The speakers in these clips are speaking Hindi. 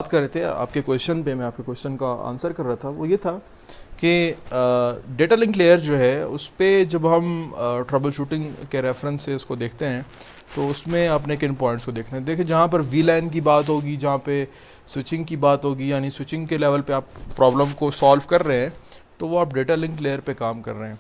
बात कर रहे थे आपके क्वेश्चन पे, मैं आपके क्वेश्चन का आंसर कर रहा था। वो ये था कि डेटा लिंक लेयर जो है उस पर जब हम ट्रबल शूटिंग के रेफरेंस से इसको देखते हैं तो उसमें आपने किन पॉइंट्स को देखना है। देखिए, जहाँ पर वीलैन की बात होगी, जहाँ पे स्विचिंग की बात होगी, यानी स्विचिंग के लेवल पे आप प्रॉब्लम को सॉल्व कर रहे हैं, तो वो आप डेटा लिंक लेयर पे काम कर रहे हैं।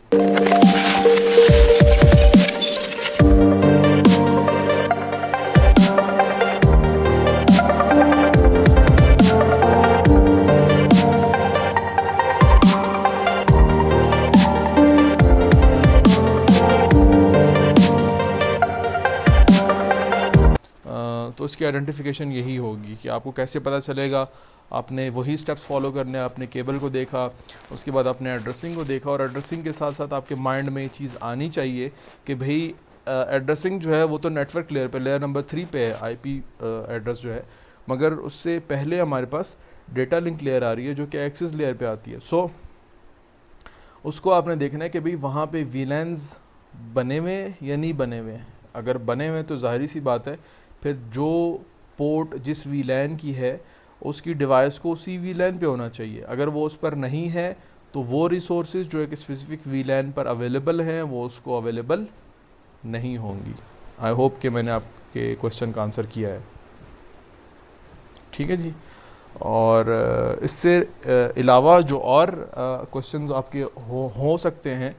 तो इसकी आइडेंटिफिकेशन यही होगी कि आपको कैसे पता चलेगा। आपने वही स्टेप्स फॉलो करने हैं। आपने केबल को देखा, उसके बाद आपने एड्रेसिंग को देखा, और एड्रेसिंग के साथ साथ आपके माइंड में ये चीज़ आनी चाहिए कि भाई एड्रेसिंग जो है वो तो नेटवर्क लेयर पे, लेयर नंबर 3 पे है, आईपी एड्रेस जो है, मगर उससे पहले हमारे पास डेटा लिंक लेयर आ रही है जो कि एक्सेस लेयर पे आती है। सो उसको आपने देखना है कि भाई वहाँ पे वीलैंस बने हुए या नहीं बने हुए हैं। अगर बने हुए तो ज़ाहिरी सी बात है, फिर जो पोर्ट जिस वीलैन की है उसकी डिवाइस को उसी वीलैन पे होना चाहिए। अगर वो उस पर नहीं है तो वो रिसोर्सेज जो एक स्पेसिफिक वीलैन पर अवेलेबल हैं वो उसको अवेलेबल नहीं होंगी। आई होप कि मैंने आपके क्वेश्चन का आंसर किया है। ठीक है जी। और इससे अलावा जो और क्वेश्चंस आपके हो सकते हैं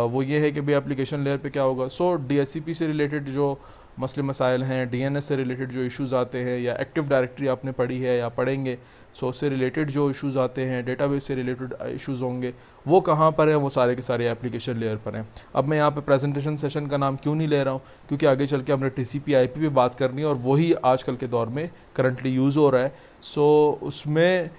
वो ये है कि भाई एप्लीकेशन लेयर पे क्या होगा। सो डीएचसीपी से रिलेटेड जो मसले मसाइल हैं, डीएनएस से रिलेटेड जो इश्यूज़ आते हैं, या एक्टिव डायरेक्टरी आपने पढ़ी है या पढ़ेंगे, सो उससे रिलेटेड जो इश्यूज़ आते हैं, डेटाबेस से रिलेटेड इश्यूज़ होंगे, वो कहाँ पर हैं? वो सारे के सारे एप्लीकेशन लेयर पर हैं। अब मैं यहाँ पे प्रेजेंटेशन सेशन का नाम क्यों नहीं ले रहा हूँ, क्योंकि आगे चल के हमने टीसीपी आईपी पे बात करनी है और वही आजकल के दौर में करंटली यूज़ हो रहा है। सो उसमें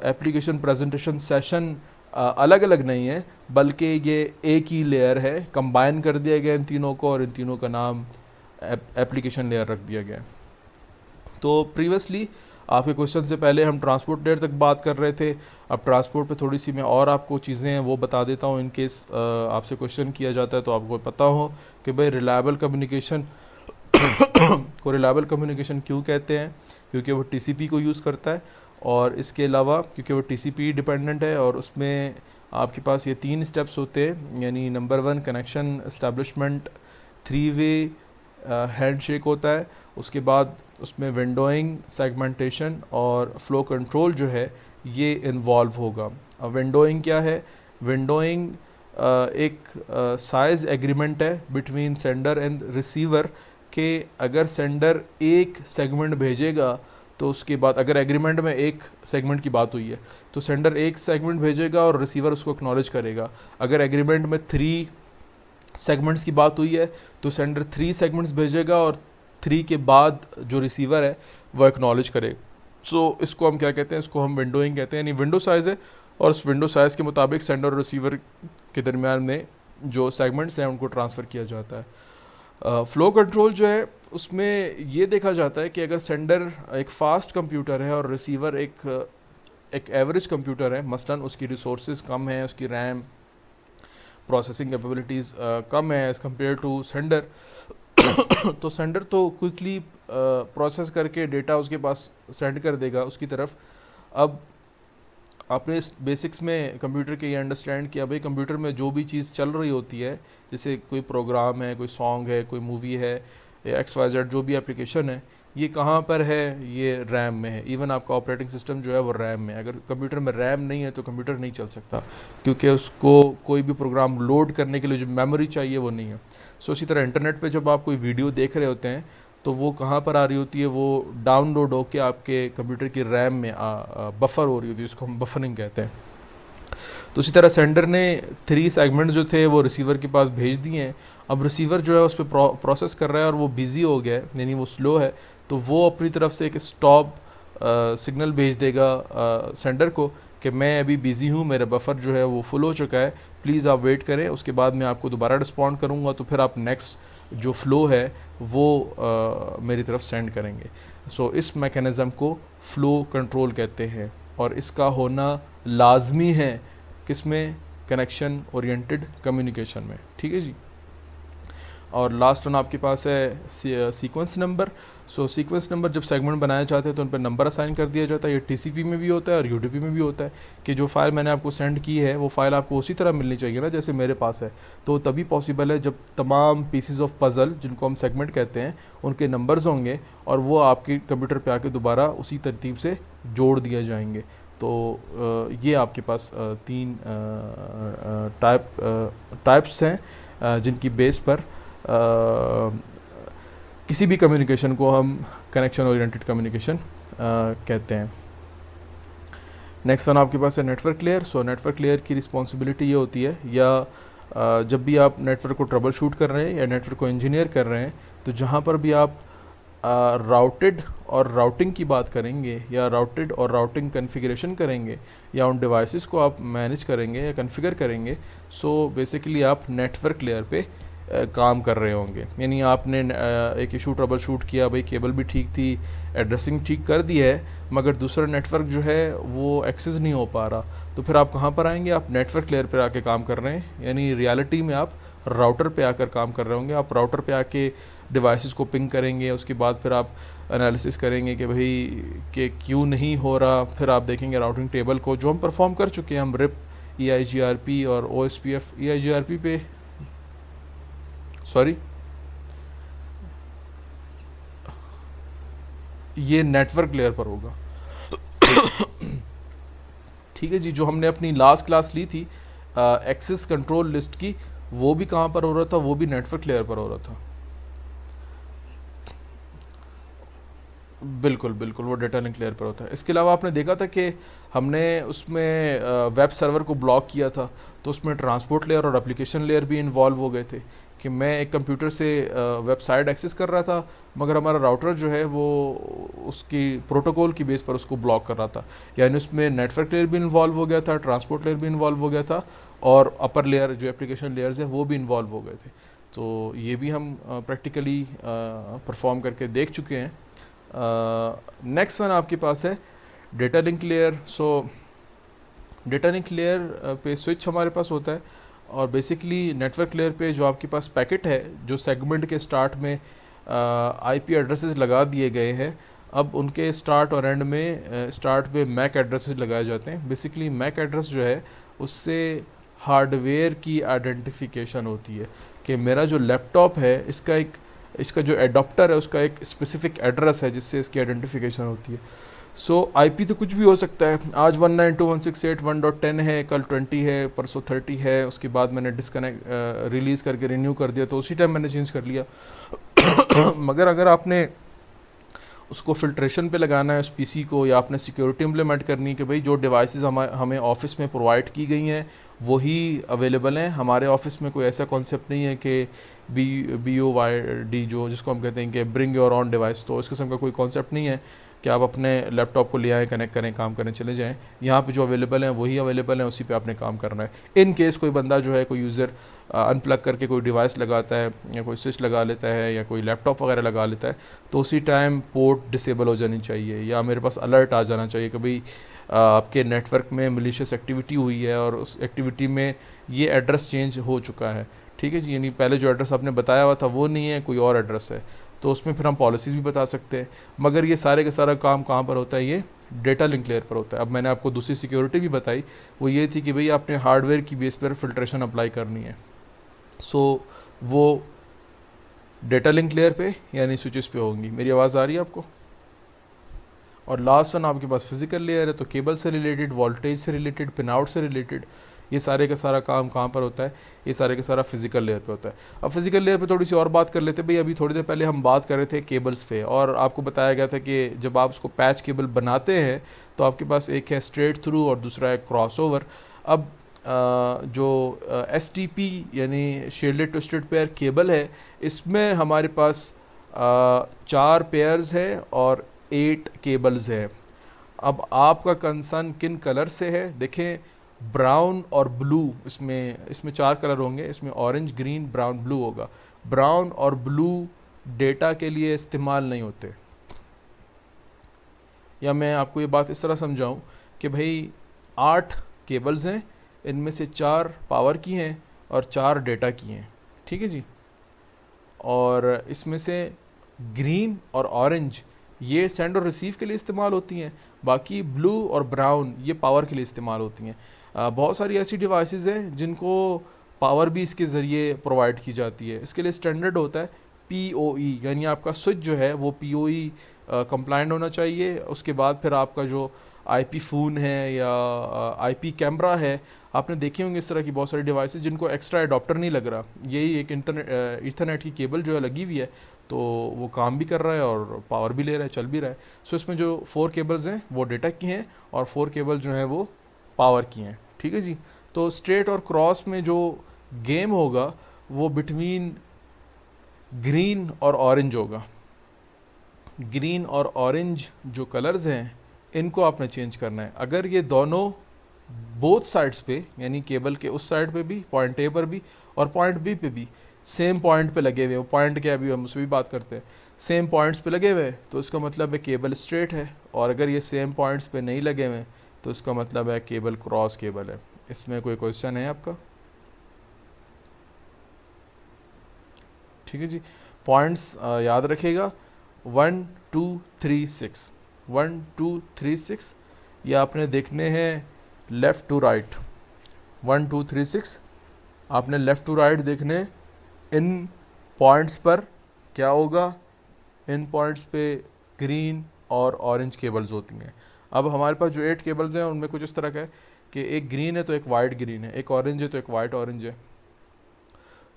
एप्लीकेशन प्रेजेंटेशन सेशन अलग अलग नहीं है, बल्कि ये एक ही लेयर है, कंबाइन कर दिया गया इन तीनों को, और इन तीनों का नाम एप्लीकेशन लेयर रख दिया गया है। तो प्रीवियसली आपके क्वेश्चन से पहले हम ट्रांसपोर्ट लेयर तक बात कर रहे थे। अब ट्रांसपोर्ट पे थोड़ी सी मैं और आपको चीज़ें हैं वो बता देता हूँ, इन केस आपसे क्वेश्चन किया जाता है तो आपको पता हो कि भाई रिलायबल कम्युनिकेशन को रिलायबल कम्युनिकेशन क्यों कहते हैं, क्योंकि वो टीसीपी को यूज़ करता है, और इसके अलावा क्योंकि वो टीसीपी डिपेंडेंट है, और उसमें आपके पास ये 3 स्टेप्स होते हैं। यानी number 1 connection establishment, 3 way handshake होता है, उसके बाद उसमें विंडोइंग, सेगमेंटेशन और फ्लो कंट्रोल जो है ये इन्वॉल्व होगा। अब विंडोइंग क्या है? विंडोइंग एक साइज एग्रीमेंट है बिटवीन सेंडर एंड रिसीवर कि अगर सेंडर एक सेगमेंट भेजेगा तो उसके बाद, अगर एग्रीमेंट में एक सेगमेंट की बात हुई है तो सेंडर एक सेगमेंट भेजेगा और रिसीवर उसको एक्नॉलेज करेगा। अगर एग्रीमेंट में 3 सेगमेंट्स की बात हुई है तो सेंडर 3 सेगमेंट्स भेजेगा और 3 के बाद जो रिसीवर है वो एक्नॉलेज करेगा। सो इसको हम क्या कहते हैं? इसको हम विंडोइंग कहते हैं। यानी विंडो साइज़ है, और उस विंडो साइज़ के मुताबिक सेंडर और रिसीवर के दरमियान में जो सेगमेंट्स हैं उनको ट्रांसफ़र किया जाता है। फ्लो कंट्रोल जो है उसमें ये देखा जाता है कि अगर सेंडर एक फ़ास्ट कंप्यूटर है और रिसीवर एक एवरेज कंप्यूटर है, मसलन उसकी रिसोर्सेज कम है, उसकी रैम प्रोसेसिंग कैपेबिलिटीज़ कम है एज़ कम्पेयर टू सेंडर, तो सेंडर तो क्विकली प्रोसेस करके डेटा उसके पास सेंड कर देगा उसकी तरफ। अब आपने इस बेसिक्स में कंप्यूटर के ये अंडरस्टैंड किया, भाई कंप्यूटर में जो भी चीज़ चल रही होती है, जैसे कोई प्रोग्राम है, कोई सॉन्ग है, कोई मूवी है, या XYZ जो भी एप्लीकेशन है, ये कहाँ पर है? ये रैम में है। इवन आपका ऑपरेटिंग सिस्टम जो है वो रैम में है। अगर कंप्यूटर में रैम नहीं है तो कंप्यूटर नहीं चल सकता, क्योंकि उसको कोई भी प्रोग्राम लोड करने के लिए जो मेमोरी चाहिए वो नहीं है। सो इसी तरह इंटरनेट पे जब आप कोई वीडियो देख रहे होते हैं तो वो कहाँ पर आ रही होती है? वो डाउनलोड होके आपके कंप्यूटर की रैम में बफर हो रही होती है, जिसको हम बफरिंग कहते हैं। तो इसी तरह सेंडर ने 3 सेगमेंट्स जो थे वो रिसीवर के पास भेज दिए हैं। अब रिसीवर जो है उस पर प्रोसेस कर रहा है और वो बिज़ी हो गया है, यानी वो स्लो है, तो वो अपनी तरफ से एक स्टॉप सिग्नल भेज देगा सेंडर को कि मैं अभी बिज़ी हूँ, मेरा बफर जो है वो फुल हो चुका है, प्लीज़ आप वेट करें, उसके बाद मैं आपको दोबारा रिस्पॉन्ड करूँगा, तो फिर आप नेक्स्ट जो फ़्लो है वो मेरी तरफ सेंड करेंगे। सो इस मैकेनिज़्म को फ़्लो कंट्रोल कहते हैं, और इसका होना लाजमी है किसमें? कनेक्शन ओरिएंटेड कम्युनिकेशन में। ठीक है जी। और लास्ट वन आपके पास है सीक्वेंस नंबर। सो सीक्वेंस नंबर जब सेगमेंट बनाए जाते हैं तो उन पर नंबर असाइन कर दिया जाता है। ये टीसीपी में भी होता है और यूडीपी में भी होता है कि जो फाइल मैंने आपको सेंड की है वो फाइल आपको उसी तरह मिलनी चाहिए ना जैसे मेरे पास है। तो तभी पॉसिबल है जब तमाम पीसीज ऑफ पज़ल जिनको हम सेगमेंट कहते हैं उनके नंबर्स होंगे और वो आपके कंप्यूटर पे आके दोबारा उसी तरतीब से जोड़ दिए जाएंगे। तो ये आपके पास तीन टाइप्स हैं जिनकी बेस पर किसी भी कम्युनिकेशन को हम कनेक्शन ओरिएंटेड कम्युनिकेशन कहते हैं। नेक्स्ट वन आपके पास है network layer. So network layer की रिस्पॉन्सिबिलिटी ये होती है या जब भी आप नेटवर्क को ट्रबल शूट कर रहे हैं या नेटवर्क को इंजीनियर कर रहे हैं तो जहाँ पर भी आप राउटेड और राउटिंग की बात करेंगे या राउटेड और राउटिंग कन्फिग्रेशन करेंगे या उन डिवाइसेस को आप मैनेज करेंगे या कन्फिगर करेंगे, सो बेसिकली आप नेटवर्क लेयर पे काम कर रहे होंगे। यानी आपने एक इशू ट्रबल शूट किया, भाई केबल भी ठीक थी, एड्रेसिंग ठीक कर दी है, मगर दूसरा नेटवर्क जो है वो एक्सेस नहीं हो पा रहा, तो फिर आप कहाँ पर आएंगे? आप नेटवर्क लेयर पर आके काम कर रहे हैं। यानी रियलिटी में आप राउटर पे आकर काम कर रहे होंगे। आप राउटर पे आके डिवाइसेस को पिंग करेंगे, उसके बाद फिर आप एनालिसिस करेंगे कि भाई कि क्यों नहीं हो रहा। फिर आप देखेंगे राउटिंग टेबल को जो हम परफॉर्म कर चुके हैं, हम रिप, EIGRP और OSPF। EIGRP पे सॉरी ये नेटवर्क लेयर पर होगा। ठीक है जी। जो हमने अपनी लास्ट क्लास ली थी एक्सेस कंट्रोल लिस्ट की, वो भी कहाँ पर हो रहा था? वो भी नेटवर्क लेयर पर हो रहा था। बिल्कुल बिल्कुल, वो डेटा लिंक लेयर पर होता है। इसके अलावा आपने देखा था कि हमने उसमें वेब सर्वर को ब्लॉक किया था, तो उसमें ट्रांसपोर्ट लेयर और एप्लीकेशन लेयर भी इन्वॉल्व हो गए थे कि मैं एक कंप्यूटर से वेबसाइट एक्सेस कर रहा था, मगर हमारा राउटर जो है वो उसकी प्रोटोकॉल की बेस पर उसको ब्लॉक कर रहा था। यानी उसमें नेटवर्क लेयर भी इन्वॉल्व हो गया था, ट्रांसपोर्ट लेयर भी इन्वॉल्व हो गया था और अपर लेयर जो एप्लीकेशन लेयर्स हैं वो भी इन्वॉल्व हो गए थे। तो ये भी हम प्रैक्टिकली परफॉर्म करके देख चुके हैं। नेक्स्ट वन आपके पास है डेटा लिंक लेयर। सो डेटा लिंक लेयर पे स्विच हमारे पास होता है और बेसिकली नेटवर्क लेयर पे जो आपके पास पैकेट है, जो सेगमेंट के स्टार्ट में IP एड्रेसेस लगा दिए गए हैं, अब उनके स्टार्ट और एंड में स्टार्ट पे मैक एड्रेसेस लगाए जाते हैं। बेसिकली मैक एड्रेस जो है उससे हार्डवेयर की आइडेंटिफिकेशन होती है कि मेरा जो लैपटॉप है इसका जो एडॉप्टर है उसका एक स्पेसिफिक एड्रेस है जिससे इसकी आइडेंटिफिकेशन होती है। सो IP तो कुछ भी हो सकता है। आज 192.168.1.10 है, कल 20 है, परसों 30 है, उसके बाद मैंने डिस्कनेक्ट रिलीज़ करके रिन्यू कर दिया तो उसी टाइम मैंने चेंज कर लिया। मगर अगर आपने उसको फिल्ट्रेशन पे लगाना है उस PC को, या आपने सिक्योरिटी इम्प्लीमेंट करनी है कि भाई जो डिवाइसेस हमें ऑफिस में प्रोवाइड की गई हैं वही अवेलेबल हैं। हमारे ऑफिस में कोई ऐसा कॉन्सेप्ट नहीं है कि BOYD जो जिसको हम कहते हैं कि ब्रिंग योर ऑन डिवाइस, तो इस किस्म का कोई कॉन्सेप्ट नहीं है कि आप अपने लैपटॉप को ले आएँ, कनेक्ट करें, काम करें, चले जाएं। यहाँ पे जो अवेलेबल हैं वही अवेलेबल हैं, उसी पे आपने काम करना है। इन केस कोई बंदा जो है, कोई यूज़र अनप्लग करके कोई डिवाइस लगाता है या कोई स्विच लगा लेता है या कोई लैपटॉप वगैरह लगा लेता है, तो उसी टाइम पोर्ट डिसेबल हो जानी चाहिए या मेरे पास अलर्ट आ जाना चाहिए कि भाई आपके नेटवर्क में मलिशियस एक्टिविटी हुई है और उस एक्टिविटी में ये एड्रेस चेंज हो चुका है। ठीक है जी। यानी पहले जो एड्रेस आपने बताया हुआ था वो नहीं है, कोई और एड्रेस है, तो उसमें फिर हम पॉलिसीज़ भी बता सकते हैं। मगर ये सारे का सारा काम कहाँ पर होता है? ये डेटा लिंक लेयर पर होता है। अब मैंने आपको दूसरी सिक्योरिटी भी बताई, वो ये थी कि भाई आपने हार्डवेयर की बेस पर फिल्ट्रेशन अप्लाई करनी है। सो वो डेटा लिंक लेयर पे यानी स्विचेस पे होंगी। मेरी आवाज़ आ रही है आपको? और लास्ट वन आपके पास फिजिकल लेयर है, तो केबल से रिलेटेड, वोल्टेज से रिलेटेड, पिन आउट से रिलेटेड, ये सारे का सारा काम कहाँ पर होता है? ये सारे का सारा फिजिकल लेयर पे होता है। अब फिजिकल लेयर पे थोड़ी सी और बात कर लेते हैं भाई। अभी थोड़ी देर पहले हम बात कर रहे थे केबल्स पे और आपको बताया गया था कि जब आप उसको पैच केबल बनाते हैं तो आपके पास एक है स्ट्रेट थ्रू और दूसरा है क्रॉस ओवर। अब जो STP यानी शील्डेड ट्विस्टेड पेयर केबल है, इसमें हमारे पास 4 पेयर्स हैं और 8 केबल्स हैं। अब आपका कंसर्न किन कलर से है? देखें, ब्राउन और ब्लू, इसमें 4 कलर होंगे, इसमें ऑरेंज, ग्रीन, ब्राउन, ब्लू होगा। ब्राउन और ब्लू डेटा के लिए इस्तेमाल नहीं होते। या मैं आपको ये बात इस तरह समझाऊं कि भाई 8 केबल्स हैं, इनमें से 4 पावर की हैं और 4 डेटा की हैं। ठीक है जी। और इसमें से ग्रीन और ऑरेंज ये सेंड और रिसीव के लिए इस्तेमाल होती हैं, बाकी ब्लू और ब्राउन ये पावर के लिए इस्तेमाल होती हैं। बहुत सारी ऐसी डिवाइसेस हैं जिनको पावर भी इसके ज़रिए प्रोवाइड की जाती है। इसके लिए स्टैंडर्ड होता है PoE, यानी आपका स्विच जो है वो PoE कंप्लाइंट होना चाहिए। उसके बाद फिर आपका जो IP फ़ोन है या IP कैमरा है, आपने देखे होंगे इस तरह की बहुत सारी डिवाइसेस जिनको एक्स्ट्रा एडाप्टर नहीं लग रहा, यही एक इंटरनेट ईथरनेट की केबल जो है लगी हुई है, तो वो काम भी कर रहा है और पावर भी ले रहा है, चल भी रहा है। सो इसमें जो 4 केबल्स हैं वो डेटा की हैं और 4 केबल जो हैं वो पावर की हैं। ठीक है जी। तो स्ट्रेट और क्रॉस में जो गेम होगा वो बिटवीन ग्रीन और ऑरेंज होगा। ग्रीन और ऑरेंज जो कलर्स हैं इनको आपने चेंज करना है। अगर ये दोनों बोथ साइड्स पे, यानी केबल के उस साइड पे भी, पॉइंट ए पर भी और पॉइंट बी पे भी सेम पॉइंट पे लगे हुए हैं, पॉइंट क्या भी हम उससे भी बात करते हैं, सेम पॉइंट्स पे लगे हुए हैं तो इसका मतलब है केबल स्ट्रेट है। और अगर ये सेम पॉइंट्स पे नहीं लगे हुए तो इसका मतलब है केबल क्रॉस केबल है। इसमें कोई क्वेश्चन है आपका? ठीक है जी। पॉइंट्स याद रखिएगा 1 2 3 6, 1 2 3 6 ये आपने देखने हैं लेफ़्ट टू राइट। 1 2 3 6 आपने लेफ़्ट टू राइट देखने। इन पॉइंट्स पर क्या होगा? इन पॉइंट्स पे ग्रीन और ऑरेंज केबल्स होती हैं। अब हमारे पास जो 8 केबल्स हैं उनमें कुछ इस तरह का है कि एक ग्रीन है तो एक वाइट ग्रीन है, एक ऑरेंज है तो एक वाइट ऑरेंज है।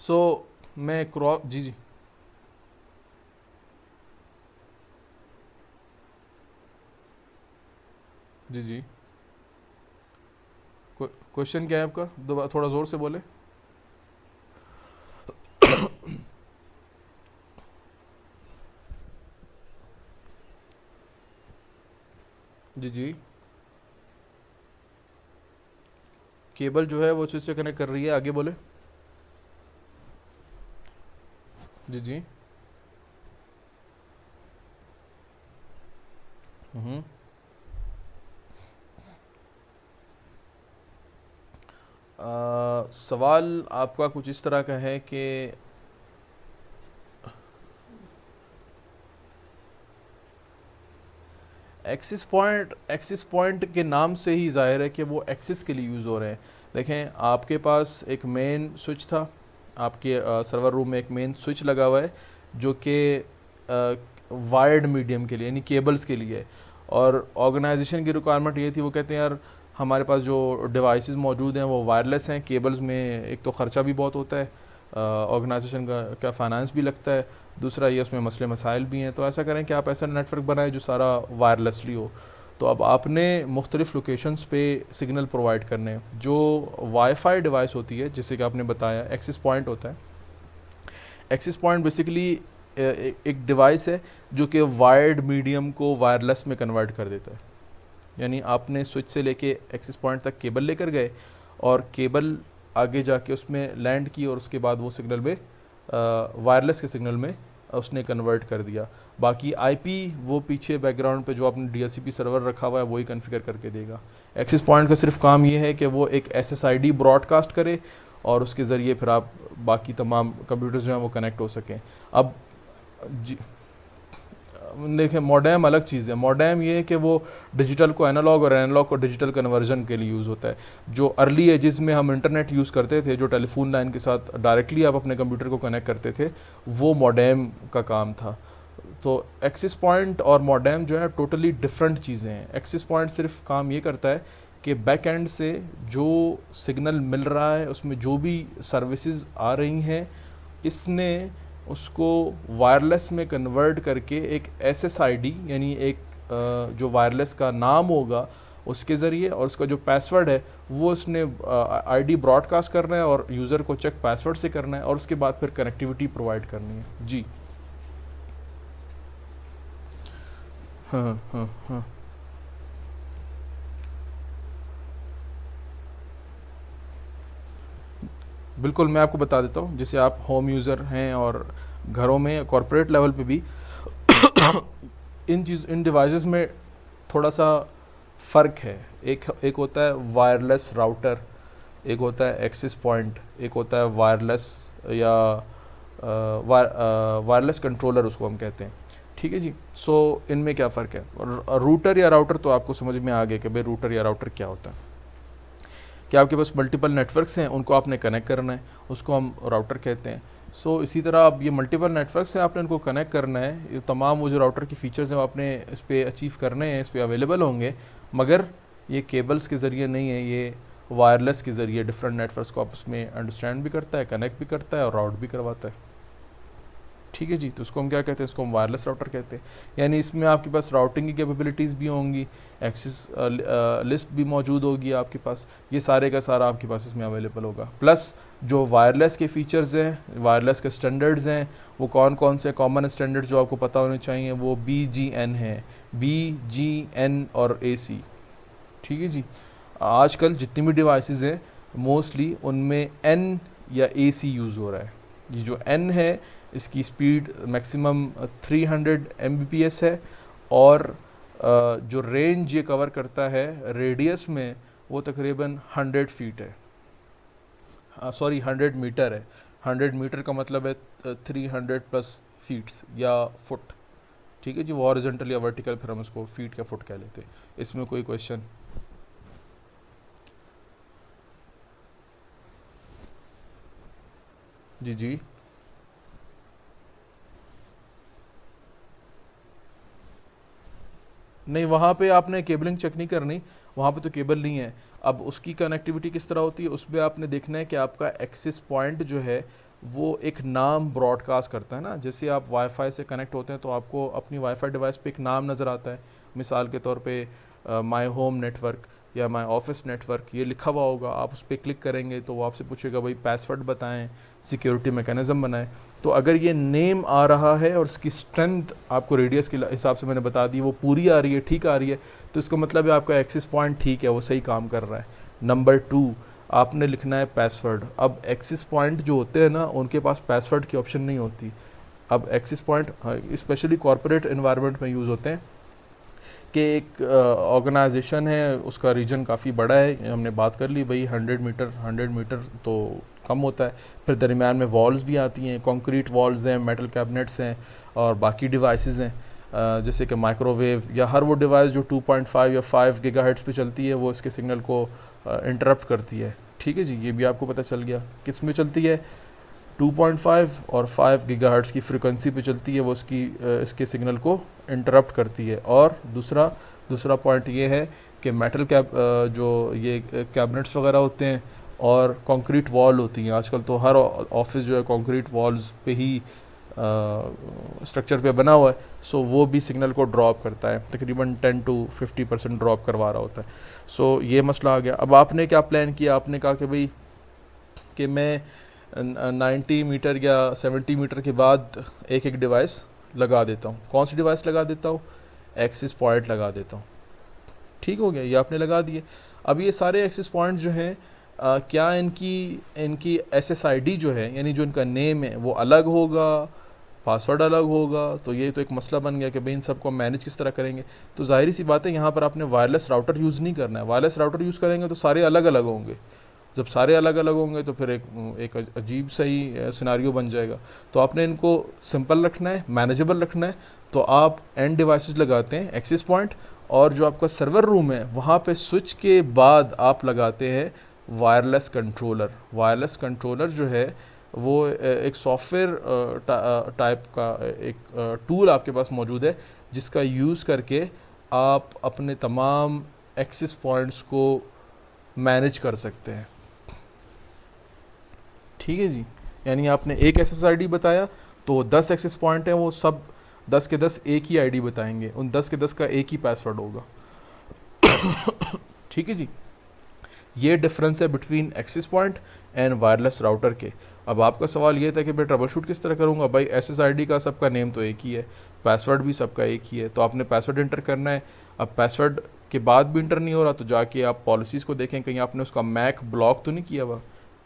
सो मैं क्रॉस जी जी जी जी क्वेश्चन क्या है आपका? दोबारा थोड़ा ज़ोर से बोले। जी जी केबल जो है वो स्विच से कनेक्ट कर रही है, आगे बोले। जी जी हम्म सवाल आपका कुछ इस तरह का है कि एक्सिस पॉइंट के नाम से ही जाहिर है कि वो एक्सिस के लिए यूज़ हो रहे हैं। देखें, आपके पास एक मेन स्विच था, आपके सर्वर रूम में एक मेन स्विच लगा हुआ है जो कि वायर्ड मीडियम के लिए यानी केबल्स के लिए है। और ऑर्गेनाइजेशन की रिक्वायरमेंट ये थी, वो कहते हैं यार हमारे पास जो डिवाइसेस मौजूद हैं वो वायरलेस हैं, केबल्स में एक तो ख़र्चा भी बहुत होता है, ऑर्गेनाइजेशन का फाइनेंस भी लगता है, दूसरा ये उसमें मसले मसाइल भी हैं। तो ऐसा करें कि आप ऐसा नेटवर्क बनाएं जो सारा वायरलेसली हो। तो अब आपने मुख्तलिफ़ लोकेशंस पे सिग्नल प्रोवाइड करने हैं। जो वाईफाई डिवाइस होती है जिसे कि आपने बताया एक्सेस पॉइंट होता है, एक्सेस पॉइंट बेसिकली एक डिवाइस है जो कि वायर्ड मीडियम को वायरलेस में कन्वर्ट कर देता है। यानी आपने स्विच से लेके एक्सेस पॉइंट तक केबल लेकर गए और केबल आगे जाके उसमें लैंड की और उसके बाद वो सिग्नल में वायरलेस के सिग्नल में उसने कन्वर्ट कर दिया। बाकी आईपी वो पीछे बैकग्राउंड पे जो आपने डीएचसीपी सर्वर रखा हुआ है वही कॉन्फ़िगर करके देगा। एक्सेस पॉइंट का सिर्फ काम ये है कि वो एक एसएसआईडी ब्रॉडकास्ट करे और उसके ज़रिए फिर आप बाकी तमाम कंप्यूटर्स जो हैं वो कनेक्ट हो सकें। अब जी देखें, मॉडेम अलग चीज़ है। मॉडेम ये है कि वो डिजिटल को एनालॉग और एनालॉग को डिजिटल कन्वर्जन के लिए यूज़ होता है। जो अर्ली एजेस में हम इंटरनेट यूज़ करते थे, जो टेलीफोन लाइन के साथ डायरेक्टली आप अपने कंप्यूटर को कनेक्ट करते थे, वो मॉडेम का काम था। तो एक्सेस पॉइंट और मॉडेम जो है टोटली डिफरेंट चीज़ें हैं। एक्सेस पॉइंट सिर्फ काम ये करता है कि बैक एंड से जो सिग्नल मिल रहा है उसमें जो भी सर्विसेज आ रही हैं, इसने उसको वायरलेस में कन्वर्ट करके एक एसएसआईडी यानी एक जो वायरलेस का नाम होगा उसके ज़रिए और उसका जो पासवर्ड है वो उसने आईडी ब्रॉडकास्ट करना है और यूज़र को चेक पासवर्ड से करना है और उसके बाद फिर कनेक्टिविटी प्रोवाइड करनी है। जी हाँ हाँ हाँ बिल्कुल, मैं आपको बता देता हूँ। जैसे आप होम यूज़र हैं और घरों में कॉरपोरेट लेवल पे भी इन डिवाइसेस में थोड़ा सा फ़र्क है। एक होता है वायरलेस राउटर, एक होता है एक्सेस पॉइंट, एक होता है वायरलेस या वायरलेस कंट्रोलर उसको हम कहते हैं। ठीक है जी। सो इनमें क्या फ़र्क है, रूटर या राउटर तो आपको समझ में आ गया कि भाई रूटर या राउटर क्या होता है। कि आपके पास मल्टीपल नेटवर्क्स हैं, उनको आपने कनेक्ट करना है, उसको हम राउटर कहते हैं। सो इसी तरह अब ये मल्टीपल नेटवर्क्स हैं, आपने इनको कनेक्ट करना है, ये तमाम वो जो राउटर की फ़ीचर्स हैं वो आपने इस पर अचीव करने हैं, इस पर अवेलेबल होंगे, मगर ये केबल्स के ज़रिए नहीं है, ये वायरलेस के ज़रिए डिफरेंट नेटवर्क्स को आपस में अंडरस्टैंड भी करता है, कनेक्ट भी करता है और राउट भी करवाता है। ठीक है जी। तो उसको हम क्या कहते हैं, इसको हम वायरलेस राउटर कहते हैं। यानी इसमें आपके पास राउटिंग की कैपेबिलिटीज़ भी होंगी, एक्सेस लिस्ट भी मौजूद होगी आपके पास, ये सारे का सारा आपके पास इसमें अवेलेबल होगा। प्लस जो वायरलेस के फ़ीचर्स हैं, वायरलेस के स्टैंडर्ड्स हैं, वो कौन कौन से कॉमन स्टैंडर्ड्स जो आपको पता होने चाहिए, वो BGN है, BGN और AC। ठीक है जी। आजकल जितनी भी डिवाइसेस हैं मोस्टली उनमें N या AC यूज़ हो रहा है। ये जो N है इसकी स्पीड मैक्सिमम 300 Mbps है, और जो रेंज ये कवर करता है रेडियस में वो तकरीबन 100 फीट है, सॉरी 100 मीटर है। 100 मीटर का मतलब है 300 प्लस फीट्स या फुट। ठीक है जी। वो हॉरिजॉन्टल या वर्टिकल फिर हम उसको फीट या फुट कह लेते हैं। इसमें कोई क्वेश्चन? जी जी। नहीं, वहाँ पे आपने केबलिंग चेक नहीं करनी, वहाँ पे तो केबल नहीं है। अब उसकी कनेक्टिविटी किस तरह होती है, उसमें आपने देखना है कि आपका एक्सेस पॉइंट जो है वो एक नाम ब्रॉडकास्ट करता है ना। जैसे आप वाईफाई से कनेक्ट होते हैं तो आपको अपनी वाईफाई डिवाइस पे एक नाम नज़र आता है, मिसाल के तौर पे माय होम नेटवर्क या माय ऑफिस नेटवर्क, ये लिखा हुआ होगा। आप उस पर क्लिक करेंगे तो वो आपसे पूछेगा भाई पासवर्ड बताएं, सिक्योरिटी मैकेनिज़्म बनाएं। तो अगर ये नेम आ रहा है और इसकी स्ट्रेंथ आपको रेडियस के हिसाब से मैंने बता दी, वो पूरी आ रही है, ठीक आ रही है, तो इसका मतलब है आपका एक्सेस पॉइंट ठीक है, वो सही काम कर रहा है। नंबर 2, आपने लिखना है पासवर्ड। अब एक्सेस पॉइंट जो होते हैं ना उनके पास पासवर्ड की ऑप्शन नहीं होती। अब access point specially corporate environment में यूज़ होते हैं कि एक ऑर्गेनाइजेशन है, उसका रीजन काफ़ी बड़ा है, हमने बात कर ली भाई 100 मीटर तो कम होता है। फिर दरमियान में वॉल्स भी आती हैं, कंक्रीट वॉल्स हैं, मेटल कैबिनेट्स हैं और बाकी डिवाइसेस हैं, जैसे कि माइक्रोवेव या हर वो डिवाइस जो 2.5 या 5 गीगाहर्ट्ज़ पे चलती है, वो इसके सिग्नल को इंटरप्ट करती है। ठीक है जी। ये भी आपको पता चल गया किस में चलती है, 2.5 और 5 गीगाहर्ट्ज़ की फ्रिक्वेंसी पे चलती है, वो इसके सिग्नल को इंटरप्ट करती है। और दूसरा पॉइंट ये है कि मेटल जो ये कैबिनेट्स वगैरह होते हैं और कंक्रीट वॉल होती हैं, आजकल तो हर ऑफिस जो है कंक्रीट वॉल्स पे ही स्ट्रक्चर पे बना हुआ है, सो वो भी सिग्नल को ड्रॉप करता है, तकरीबन 10 to 50% ड्रॉप करवा रहा होता है। सो ये मसला आ गया। अब आपने क्या प्लान किया, आपने कहा कि भाई कि मैं 90 मीटर या 70 मीटर के बाद एक एक डिवाइस लगा देता हूँ। कौन सी डिवाइस लगा देता हूँ? एक्सेस पॉइंट लगा देता हूँ। ठीक हो गया, ये आपने लगा दिए। अब ये सारे एक्सेस पॉइंट जो हैं क्या इनकी SSID जो है, यानी जो इनका नेम है वो अलग होगा, पासवर्ड अलग होगा? तो ये तो एक मसला बन गया कि भाई इन सबको मैनेज किस तरह करेंगे। तो जाहिर सी बात है यहाँ पर आपने वायरलेस राउटर यूज़ नहीं करना है। वायरलेस राउटर यूज़ करेंगे तो सारे अलग अलग होंगे। जब सारे अलग अलग होंगे तो फिर एक अजीब सही सिनारियो बन जाएगा। तो आपने इनको सिंपल रखना है, मैनेजेबल रखना है। तो आप एंड डिवाइसेस लगाते हैं एक्सेस पॉइंट, और जो आपका सर्वर रूम है वहाँ पे स्विच के बाद आप लगाते हैं वायरलेस कंट्रोलर। वायरलेस कंट्रोलर जो है वो एक सॉफ्टवेयर टाइप का एक टूल आपके पास मौजूद है, जिसका यूज़ करके आप अपने तमाम एक्सेस पॉइंट्स को मैनेज कर सकते हैं। ठीक है जी। यानी आपने एक SSID बताया तो 10 एक्सेस पॉइंट हैं, वो सब 10 के 10 एक ही ID बताएंगे, उन 10 के 10 का एक ही पासवर्ड होगा। ठीक है जी। ये डिफरेंस है between access point and wireless router के। अब आपका सवाल ये था कि मैं ट्रबल शूट किस तरह करूँगा। भाई SSID का सबका नेम तो एक ही है, पासवर्ड भी सबका एक ही है, तो आपने पासवर्ड इंटर करना है। अब पासवर्ड के बाद भी इंटर नहीं हो रहा तो जाके आप पॉलिसीज़ को देखें, कहीं आपने उसका मैक ब्लॉक तो नहीं किया हुआ।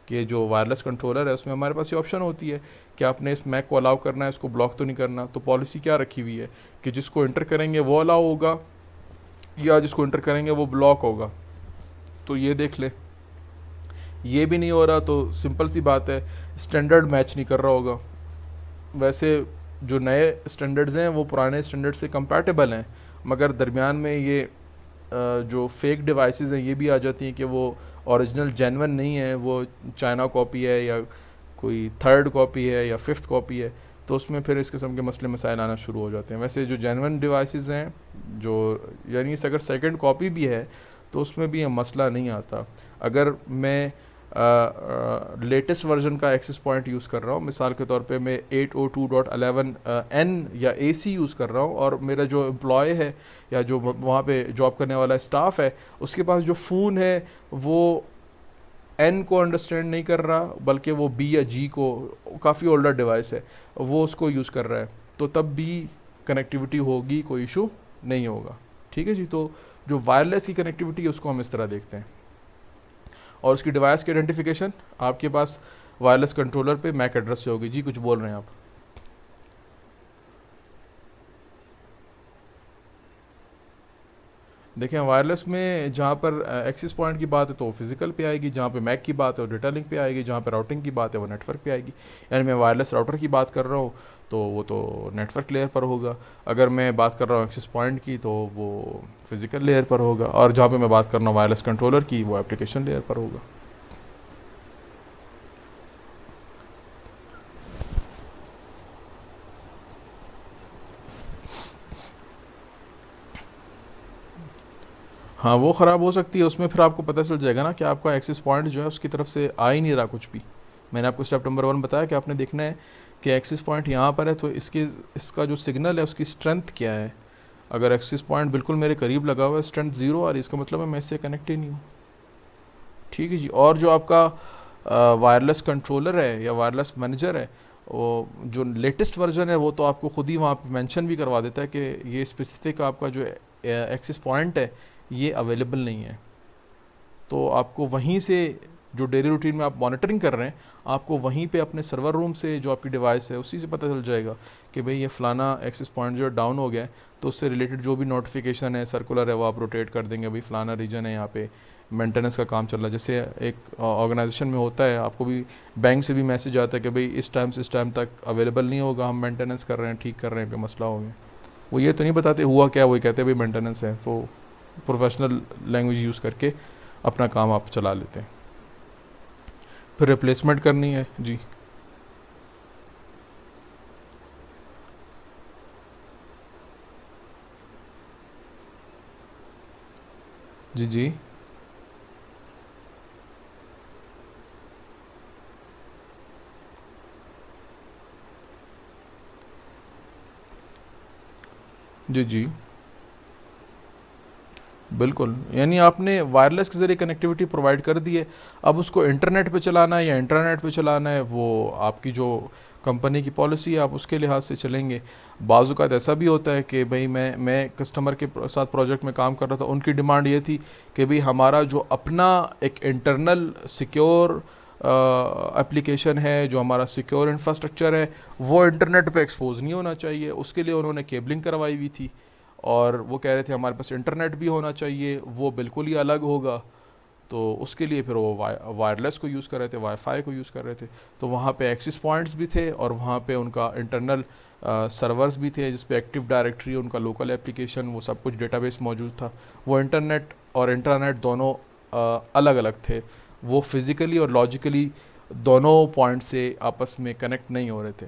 कि जो वायरलेस कंट्रोलर है उसमें हमारे पास ये ऑप्शन होती है कि आपने इस मैक को अलाउ करना है, इसको ब्लॉक तो नहीं करना। तो पॉलिसी क्या रखी हुई है कि जिसको इंटर करेंगे वो अलाउ होगा या जिसको इंटर करेंगे वो ब्लॉक होगा। तो ये देख ले, ये भी नहीं हो रहा तो सिंपल सी बात है, स्टैंडर्ड मैच नहीं कर रहा होगा। वैसे जो नए स्टैंडर्ड्स हैं वो पुराने स्टैंडर्ड से कंपैटिबल हैं, मगर दरमियान में ये जो फेक डिवाइसेस हैं ये भी आ जाती हैं कि वो ओरिजिनल जेन्युइन नहीं है, वो चाइना कॉपी है या कोई थर्ड कॉपी है या फिफ्थ कॉपी है, तो उसमें फिर इस किस्म के मसले मसाइल आना शुरू हो जाते हैं। वैसे जो जेन्युइन डिवाइसेस हैं, जो यानी अगर सेकंड कॉपी भी है तो उसमें भी ये मसला नहीं आता। अगर मैं लेटेस्ट वर्जन का एक्सेस पॉइंट यूज़ कर रहा हूँ, मिसाल के तौर पे मैं 802.11 n या AC यूज़ कर रहा हूँ, और मेरा जो एम्प्लॉय है या जो वहाँ पे जॉब करने वाला स्टाफ है उसके पास जो फ़ोन है वो एन को अंडरस्टैंड नहीं कर रहा, बल्कि वो बी या जी को, काफ़ी ओल्डर डिवाइस है, वो उसको यूज़ कर रहा है, तो तब भी कनेक्टिविटी होगी, कोई इशू नहीं होगा। ठीक है जी। तो जो वायरलेस की कनेक्टिविटी है उसको हम इस तरह देखते हैं। और उसकी डिवाइस की आइडेंटिफिकेशन आपके पास वायरलेस कंट्रोलर पे मैक एड्रेस से होगी। जी कुछ बोल रहे हैं आप? देखें, वायरलेस में जहाँ पर एक्सेस पॉइंट की बात है तो फिजिकल पे आएगी, जहाँ पे मैक की बात है वो डेटा लिंक पे आएगी, जहाँ पे राउटिंग की बात है वो नेटवर्क पे आएगी। यानी मैं वायरलेस राउटर की बात कर रहा हूँ तो वो तो नेटवर्क लेयर पर होगा, अगर मैं बात कर रहा हूँ एक्सेस पॉइंट की तो वो फिजिकल लेयर पर होगा, और जहाँ पे मैं बात कर रहा हूँ वायरलेस कंट्रोलर की वो एप्लीकेशन लेयर पर होगा। हाँ, वो ख़राब हो सकती है, उसमें फिर आपको पता चल जाएगा ना कि आपका एक्सेस पॉइंट जो है उसकी तरफ से आ ही नहीं रहा कुछ भी। मैंने आपको स्टेप नंबर 1 बताया कि आपने देखना है कि एक्सेस पॉइंट यहाँ पर है तो इसका जो सिग्नल है उसकी स्ट्रेंथ क्या है। अगर एक्सेस पॉइंट बिल्कुल मेरे करीब लगा हुआ है, स्ट्रेंथ 0 आ रही है, इसका मतलब है मैं इससे कनेक्ट ही नहीं हूँ। ठीक है जी। और जो आपका वायरलेस कंट्रोलर है या वायरलेस मैनेजर है, वो जो लेटेस्ट वर्जन है वो तो आपको खुद ही वहाँ पे मेंशन भी करवा देता है कि ये स्पेसिफिक आपका जो एक्सेस पॉइंट है ये अवेलेबल नहीं है। तो आपको वहीं से, जो डेली रूटीन में आप मॉनिटरिंग कर रहे हैं, आपको वहीं पे अपने सर्वर रूम से जो आपकी डिवाइस है उसी से पता चल जाएगा कि भाई ये फ़लाना एक्सेस पॉइंट जो डाउन हो गया है, तो उससे रिलेटेड जो भी नोटिफिकेशन है, सर्कुलर है, वो आप रोटेट कर देंगे, भाई फ़लाना रीजन है यहाँ पे मेंटेनेंस का काम चल रहा है। जैसे एक ऑर्गेनाइजेशन में होता है, आपको भी बैंक से भी मैसेज आता है कि भाई इस टाइम से इस टाइम तक अवेलेबल नहीं होगा, हम मेंटेनेंस कर रहे हैं, ठीक कर रहे हैं, कोई मसला हो गया। वो ये तो नहीं बताते हुआ क्या, वही कहते हैं भाई मेंटेनेंस है, तो प्रोफेशनल लैंग्वेज यूज़ करके अपना काम आप चला लेते हैं। फिर रिप्लेसमेंट करनी है जी। जी जी। जी जी। बिल्कुल, यानी आपने वायरलेस के ज़रिए कनेक्टिविटी प्रोवाइड कर दी है। अब उसको इंटरनेट पे चलाना है या इंट्रानेट पे चलाना है, वो आपकी जो कंपनी की पॉलिसी है आप उसके लिहाज से चलेंगे। बाज़ औक़ात ऐसा भी होता है कि भई मैं कस्टमर के साथ प्रोजेक्ट में काम कर रहा था, उनकी डिमांड ये थी कि भई हमारा जो अपना एक इंटरनल सिक्योर एप्लीकेशन है, जो हमारा सिक्योर इंफ्रास्ट्रक्चर है, वो इंटरनेट पे एक्सपोज़ नहीं होना चाहिए। उसके लिए उन्होंने केबलिंग करवाई हुई थी, और वो कह रहे थे हमारे पास इंटरनेट भी होना चाहिए, वो बिल्कुल ही अलग होगा। तो उसके लिए फिर वो वायरलेस को यूज़ कर रहे थे, वाईफाई को यूज़ कर रहे थे। तो वहाँ पे एक्सेस पॉइंट्स भी थे और वहाँ पे उनका इंटरनल सर्वर्स भी थे, जिस पे एक्टिव डायरेक्टरी, उनका लोकल एप्लीकेशन, वो सब कुछ डेटाबेस मौजूद था। वो इंटरनेट और इंट्रानेट दोनों अलग अलग थे, वो फिज़िकली और लॉजिकली दोनों पॉइंट से आपस में कनेक्ट नहीं हो रहे थे।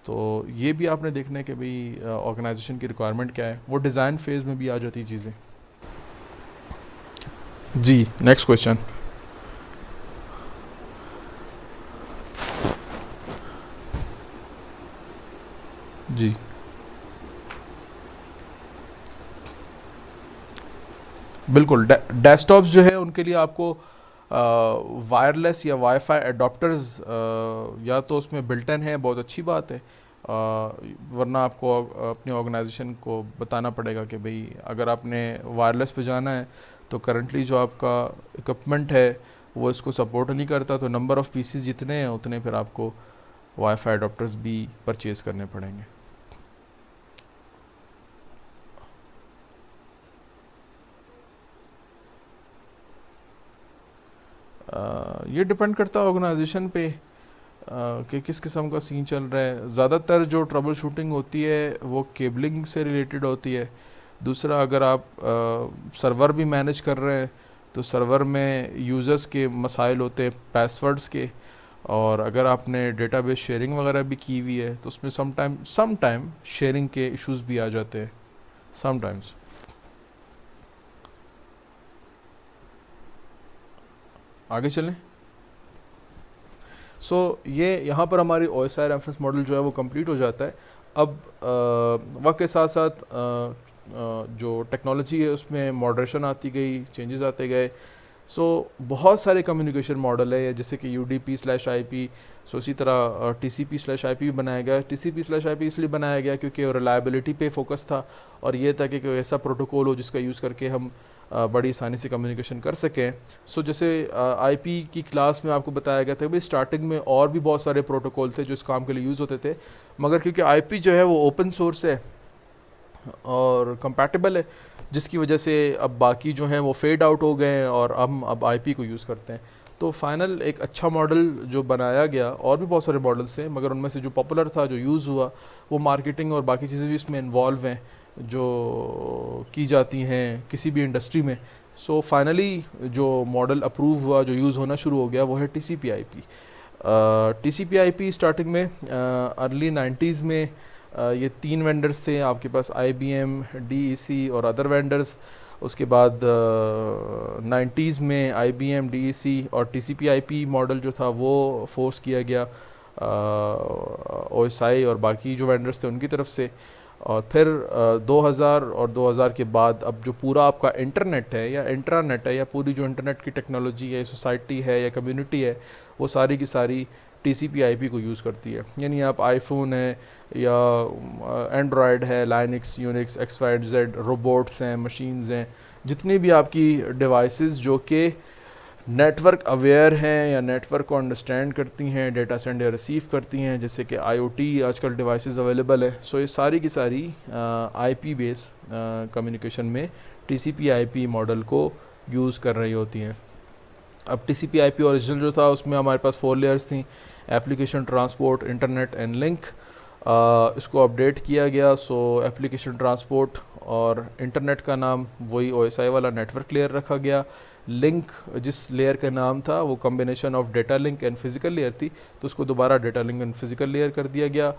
तो ये भी आपने देखना है कि भाई ऑर्गेनाइजेशन की रिक्वायरमेंट क्या है, वो डिज़ाइन फेज़ में भी आ जाती चीज़ें। जी नेक्स्ट क्वेश्चन। जी बिल्कुल। डेस्कटॉप्स जो है उनके लिए आपको वायरलेस या वाईफाई एडॉप्टर्स या तो उसमें बिल्टन है, बहुत अच्छी बात है, वरना आपको अपनी ऑर्गेनाइजेशन को बताना पड़ेगा कि भाई अगर आपने वायरलेस पे जाना है तो करंटली जो आपका इक्विपमेंट है वो इसको सपोर्ट नहीं करता, तो नंबर ऑफ़ पीसीज जितने हैं उतने फिर आपको वाईफाई एडॉप्टर्स भी परचेज़ करने पड़ेंगे। ये डिपेंड करता है ऑर्गेनाइजेशन पे। कि किस किस्म का सीन चल रहा है। ज़्यादातर जो ट्रबल शूटिंग होती है वो केबलिंग से रिलेटेड होती है। दूसरा, अगर आप सर्वर भी मैनेज कर रहे हैं तो सर्वर में यूज़र्स के मसाइल होते हैं पासवर्ड्स के, और अगर आपने डेटाबेस शेयरिंग वगैरह भी की हुई है तो उसमें सम टाइम शेयरिंग के इश्यूज भी आ जाते हैं समटाइम्स। आगे चलें। ये यहाँ पर हमारी OSI रेफरेंस मॉडल जो है वो कंप्लीट हो जाता है। अब वक्त के साथ साथ जो टेक्नोलॉजी है उसमें मॉडरेशन आती गई, चेंजेस आते गए। बहुत सारे कम्युनिकेशन मॉडल है, जैसे कि UDP/IP। इसी तरह TCP/IP भी बनाया गया। TCP/IP इसलिए बनाया गया क्योंकि रिलायबिलिटी पे फोकस था, और ये था कि कोई ऐसा प्रोटोकॉल हो जिसका यूज़ करके हम बड़ी आसानी से कम्युनिकेशन कर सकें। जैसे IP की क्लास में आपको बताया गया था भाई स्टार्टिंग में और भी बहुत सारे प्रोटोकॉल थे जो इस काम के लिए यूज़ होते थे, मगर क्योंकि IP जो है वो ओपन सोर्स है और कंपैटिबल है, जिसकी वजह से अब बाकी जो हैं वो फेड आउट हो गए हैं और हम अब IP को यूज़ करते हैं। तो फाइनल एक अच्छा मॉडल जो बनाया गया, और भी बहुत सारे मॉडल्स हैं मगर उनमें से जो पॉपुलर था, जो यूज़ हुआ, वो मार्केटिंग और बाकी चीज़ें भी इसमें इन्वॉल्व हैं जो की जाती हैं किसी भी इंडस्ट्री में। फाइनली जो मॉडल अप्रूव हुआ, जो यूज़ होना शुरू हो गया, वो है TCP/IP। TCP/IP स्टार्टिंग में अर्ली 90s में ये 3 वेंडर्स थे आपके पास, IBM, DEC और अदर वेंडर्स। उसके बाद 90s में IBM, DEC और TCP/IP मॉडल जो था वो फोर्स किया गया OSI और बाकी जो वेंडर्स थे उनकी तरफ से। और फिर 2000 और 2000 के बाद अब जो पूरा आपका इंटरनेट है या इंट्रानेट है या पूरी जो इंटरनेट की टेक्नोलॉजी है, सोसाइटी है या कम्युनिटी है, वो सारी की सारी TCP/IP को यूज़ करती है। यानी आप आईफोन है या एंड्रॉयड है, लाइनक्स, यूनिक्स, XYZ, रोबोट्स हैं, मशीन्स हैं, जितनी भी आपकी डिवाइसेस जो कि नेटवर्क अवेयर हैं या नेटवर्क को अंडरस्टैंड करती हैं, डेटा सेंड या रिसीव करती हैं, जैसे कि IoT आजकल डिवाइसेस अवेलेबल है। ये सारी की सारी IP बेस कम्युनिकेशन में TCP/IP मॉडल को यूज़ कर रही होती हैं। अब TCP/IP ओरिजिनल जो था उसमें हमारे पास 4 लेयर्स थी, application, transport, internet and link. इसको अपडेट किया गया। एप्लीकेशन, ट्रांसपोर्ट और इंटरनेट का नाम वही OSI वाला नेटवर्क लेयर रखा गया। लिंक जिस लेयर का नाम था वो combination of data link and physical layer थी, तो उसको दोबारा data link and physical layer कर दिया गया।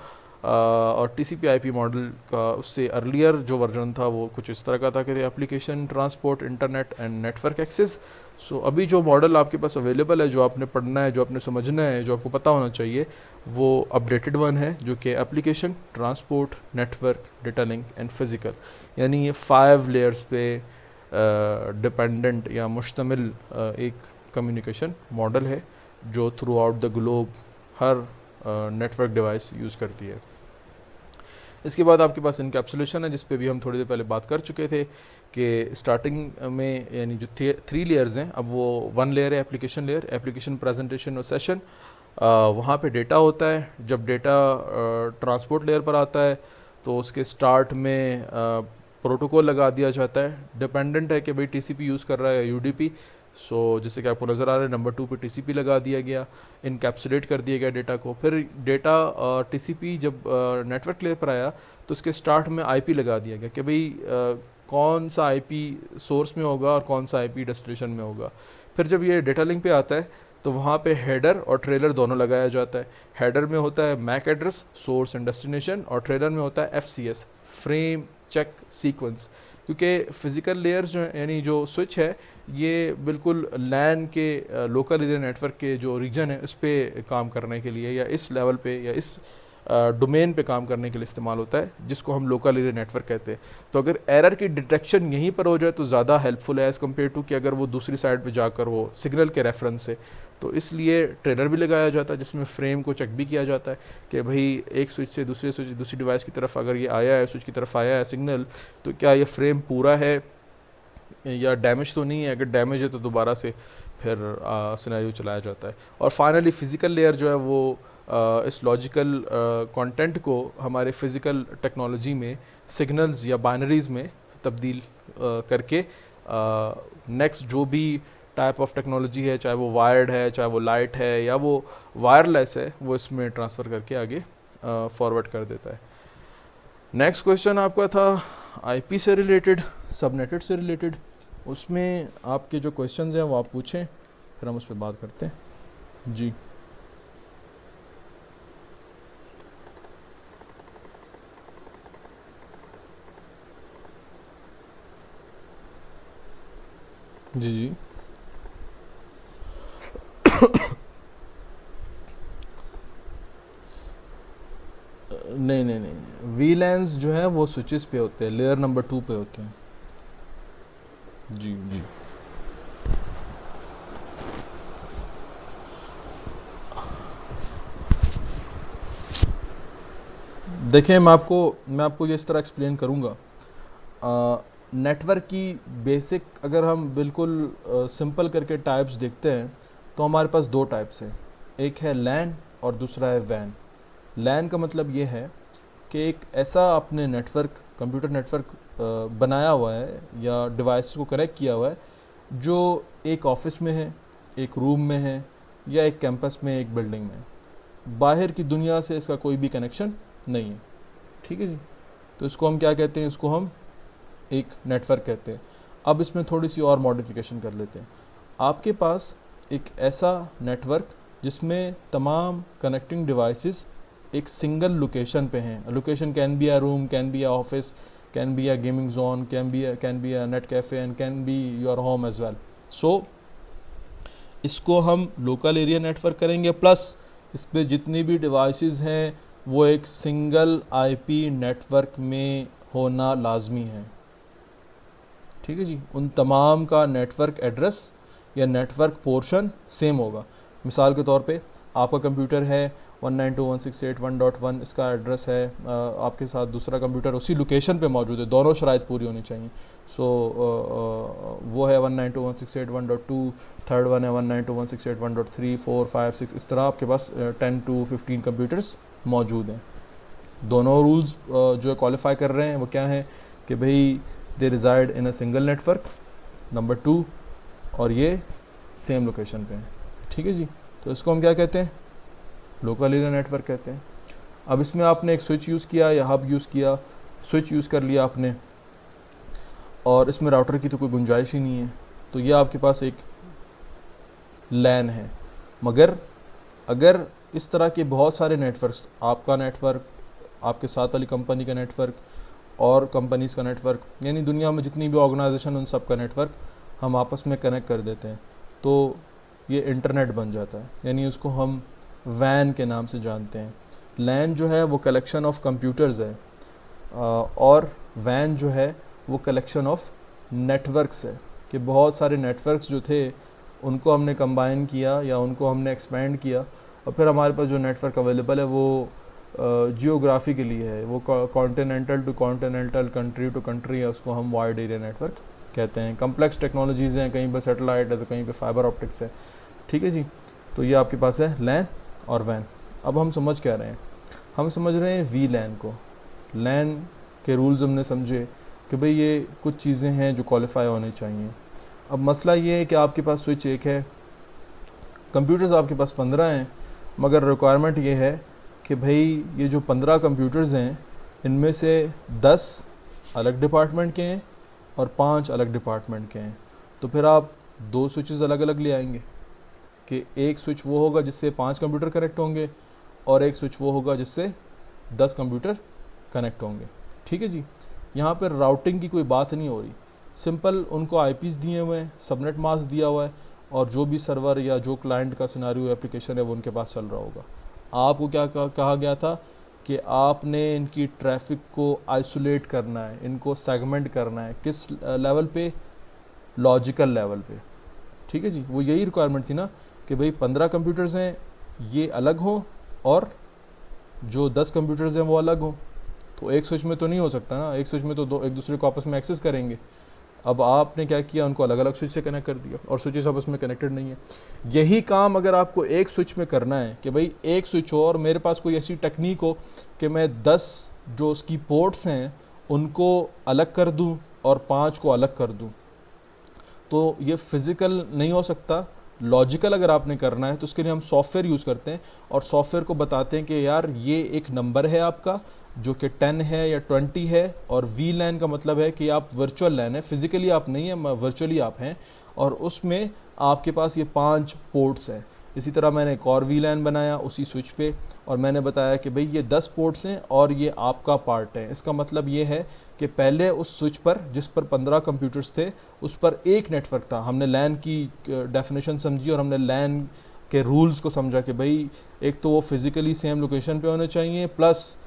और TCP/IP मॉडल का उससे अर्लियर जो वर्जन था वो कुछ इस तरह का था कि application, transport, internet and network access. अभी जो मॉडल आपके पास अवेलेबल है, जो आपने पढ़ना है, जो आपने समझना है, जो आपको पता होना चाहिए, वो अपडेटेड वन है, जो कि application, transport, network, data link and physical, यानी ये 5 लेयर्स पे डिपेंडेंट या मुश्तमिल एक कम्युनिकेशन मॉडल है जो through out the globe her network device use करती है। इसके बाद आपके पास इनकैप्सुलेशन है, जिस पे भी हम थोड़ी देर पहले बात कर चुके थे कि स्टार्टिंग में यानी जो 3 लेयर्स हैं, अब वो 1 लेयर है एप्लीकेशन लेयर, एप्लीकेशन, प्रेजेंटेशन और सेशन। वहाँ पे डेटा होता है। जब डेटा ट्रांसपोर्ट लेयर पर आता है तो उसके स्टार्ट में प्रोटोकॉल लगा दिया जाता है। डिपेंडेंट है कि भाई TCP यूज़ कर रहा है या UDP। जैसे कि आपको नज़र आ रहा है, नंबर 2 पे TCP लगा दिया गया, इनकैप्सुलेट कर दिया गया डेटा को। फिर डेटा TCP जब नेटवर्क लेयर पर आया तो उसके स्टार्ट में IP लगा दिया गया कि भाई कौन सा IP सोर्स में होगा और कौन सा IP डेस्टिनेशन में होगा। फिर जब ये डेटा लिंक पे आता है तो वहाँ पे हेडर और ट्रेलर दोनों लगाया जाता है। हेडर में होता है MAC address, source and destination, और ट्रेलर में होता है FCS, फ्रेम चेक सीक्वेंस। क्योंकि फिजिकल लेयर्स जो यानी जो स्विच है ये बिल्कुल लैन के लोकल एरिया नेटवर्क के जो रीजन है उस पर काम करने के लिए या इस लेवल पे या इस डोमेन पे काम करने के लिए इस्तेमाल होता है, जिसको हम लोकल एरिया नेटवर्क कहते हैं। तो अगर एरर की डिटेक्शन यहीं पर हो जाए तो ज़्यादा हेल्पफुल है एज़ कम्पेयर टू कि अगर वो दूसरी साइड पे जाकर वो सिग्नल के रेफरेंस से। तो इसलिए ट्रेलर भी लगाया जाता है जिसमें फ्रेम को चेक भी किया जाता है कि भाई एक स्विच से दूसरी डिवाइस की तरफ अगर ये आया है, स्विच की तरफ आया है सिग्नल, तो क्या ये फ्रेम पूरा है या डैमेज तो नहीं है। अगर डैमेज है तो दोबारा से फिर सिनेरियो चलाया जाता है। और फाइनली फ़िज़िकल लेयर जो है वो इस लॉजिकल कंटेंट को हमारे फ़िज़िकल टेक्नोलॉजी में सिग्नल्स या बाइनरीज़ में तब्दील करके नेक्स्ट जो भी टाइप ऑफ टेक्नोलॉजी है, चाहे वो वायर्ड है, चाहे वो लाइट है, या वो वायरलेस है, वो इसमें ट्रांसफ़र करके आगे फॉरवर्ड कर देता है। नेक्स्ट क्वेश्चन आपका था आईपी से रिलेटेड, सबनेटेड से रिलेटेड। उसमें आपके जो क्वेश्चंस हैं वो आप पूछें, फिर हम उस पर बात करते हैं जी। जी जी नहीं नहीं नहीं, वीलैंस जो है वो स्विचेस पे होते हैं, लेयर नंबर 2 पे होते हैं। जी जी देखिए, मैं आपको ये इस तरह एक्सप्लेन करूँगा। नेटवर्क की बेसिक अगर हम बिल्कुल सिंपल करके टाइप्स देखते हैं तो हमारे पास दो टाइप्स हैं, एक है लैन और दूसरा है वैन। लैन का मतलब ये है कि एक ऐसा आपने नेटवर्क, कंप्यूटर नेटवर्क बनाया हुआ है या डिवाइस को कनेक्ट किया हुआ है जो एक ऑफिस में है, एक रूम में है, या एक कैंपस में, एक बिल्डिंग में। बाहर की दुनिया से इसका कोई भी कनेक्शन नहीं है, ठीक है जी। तो इसको हम क्या कहते हैं, इसको हम एक नेटवर्क कहते हैं। अब इसमें थोड़ी सी और मॉडिफिकेशन कर लेते हैं। आपके पास एक ऐसा नेटवर्क जिसमें तमाम कनेक्टिंग डिवाइसेस एक सिंगल लोकेशन पे हैं। Location can be a room, can be a office, can be a gaming zone, can be a net cafe, and can be your home as well. So इसको हम लोकल एरिया नेटवर्क करेंगे, प्लस इस पर जितनी भी डिवाइसेस हैं वो एक सिंगल आईपी नेटवर्क में होना लाजमी है, ठीक है जी। उन तमाम का नेटवर्क एड्रेस या नेटवर्क पोर्शन सेम होगा। मिसाल के तौर पे आपका कंप्यूटर है 192.168.1.1, इसका एड्रेस है, आपके साथ दूसरा कंप्यूटर उसी लोकेशन पे मौजूद है, दोनों शराइत पूरी होनी चाहिए। सो वो है 192.168.1.2, थर्ड वन है 192.168.1.3, 4, 5, 6, इस तरह आपके पास 10 to 15 कंप्यूटर्स मौजूद हैं। दोनों रूल्स जो क्वालिफाई कर रहे हैं वो क्या है कि भाई they reside in a single network, number 2, और ये सेम लोकेशन पे हैं, ठीक है जी। तो इसको हम क्या कहते हैं, लोकल एरिया नेटवर्क कहते हैं। अब इसमें आपने एक स्विच यूज़ किया या हब यूज़ किया, स्विच यूज़ कर लिया आपने, और इसमें राउटर की तो कोई गुंजाइश ही नहीं है, तो ये आपके पास एक लैन है। मगर अगर इस तरह के बहुत सारे नेटवर्क्स, आपका नेटवर्क, आपके साथ वाली कंपनी का नेटवर्क और कंपनीज़ का नेटवर्क, यानी दुनिया में जितनी भी ऑर्गेनाइजेशन उन सब का नेटवर्क हम आपस में कनेक्ट कर देते हैं, तो ये इंटरनेट बन जाता है, यानी उसको हम वैन के नाम से जानते हैं। लैन जो है वो कलेक्शन ऑफ कंप्यूटर्स है, और वैन जो है वो कलेक्शन ऑफ नेटवर्क्स है, कि बहुत सारे नेटवर्क्स जो थे उनको हमने कंबाइन किया या उनको हमने एक्सपेंड किया, और फिर हमारे पास जो नेटवर्क अवेलेबल है वो जियोग्राफी के लिए है, वो continental to continental, country to country है, उसको हम वाइड एरिया नेटवर्क कहते हैं। कम्प्लेक्स टेक्नोलॉजीज़ हैं, कहीं पर सेटेलाइट है तो कहीं पे फाइबर ऑप्टिक्स है, ठीक है जी। तो ये आपके पास है लैन और वैन। अब हम समझ क्या रहे हैं, हम समझ रहे हैं वी लैन को। लैन के रूल्स हमने समझे कि भाई ये कुछ चीज़ें हैं जो क्वालिफाई होनी चाहिए। अब मसला ये है कि आपके पास स्विच एक है, कंप्यूटर्स आपके पास 15 हैं, मगर रिक्वायरमेंट ये है कि भाई ये जो 15 कंप्यूटर्स हैं इनमें से 10 अलग डिपार्टमेंट के हैं और 5 अलग डिपार्टमेंट के हैं। तो फिर आप 2 स्विचेस अलग अलग ले आएंगे कि एक स्विच वो होगा जिससे 5 कंप्यूटर कनेक्ट होंगे और एक स्विच वो होगा जिससे 10 कंप्यूटर कनेक्ट होंगे, ठीक है जी। यहाँ पर राउटिंग की कोई बात नहीं हो रही, सिंपल उनको आईपीस दिए हुए हैं, सबनेट मास्क दिया हुआ है, और जो भी सर्वर या जो क्लाइंट का सिनारियो एप्लीकेशन है वो उनके पास चल रहा होगा। आपको क्या कहा गया था कि आपने इनकी ट्रैफिक को आइसोलेट करना है, इनको सेगमेंट करना है, किस लेवल पे, लॉजिकल लेवल पे, ठीक है जी। वो यही रिक्वायरमेंट थी ना कि भाई 15 कंप्यूटर्स हैं ये अलग हों और जो 10 कंप्यूटर्स हैं वो अलग हों। तो एक स्विच में तो नहीं हो सकता ना, एक स्विच में तो दो एक दूसरे को आपस में एक्सेस करेंगे। अब आपने क्या किया, उनको अलग अलग स्विच से कनेक्ट कर दिया, और स्विचेस आपस में कनेक्टेड नहीं है। यही काम अगर आपको एक स्विच में करना है कि भाई एक स्विच हो और मेरे पास कोई ऐसी टेक्निक हो कि मैं 10 जो उसकी पोर्ट्स हैं उनको अलग कर दूं और 5 को अलग कर दूं, तो ये फिज़िकल नहीं हो सकता, लॉजिकल अगर आपने करना है तो उसके लिए हम सॉफ्टवेयर यूज़ करते हैं और सॉफ्टवेयर को बताते हैं कि यार ये एक नंबर है आपका जो कि 10 है या 20 है, और वी लैन का मतलब है कि आप वर्चुअल लैन है, फिज़िकली आप नहीं है, वर्चुअली आप हैं, और उसमें आपके पास ये 5 पोर्ट्स हैं। इसी तरह मैंने एक और वी लैन बनाया उसी स्विच पे, और मैंने बताया कि भाई ये 10 पोर्ट्स हैं और ये आपका पार्ट है। इसका मतलब ये है कि पहले उस स्विच पर जिस पर 15 कंप्यूटर्स थे उस पर एक नेटवर्क था। हमने लैन की डेफिनेशन समझी और हमने लैन के रूल्स को समझा कि भाई एक तो वो फिज़िकली सेम लोकेशन पे होने चाहिए, प्लस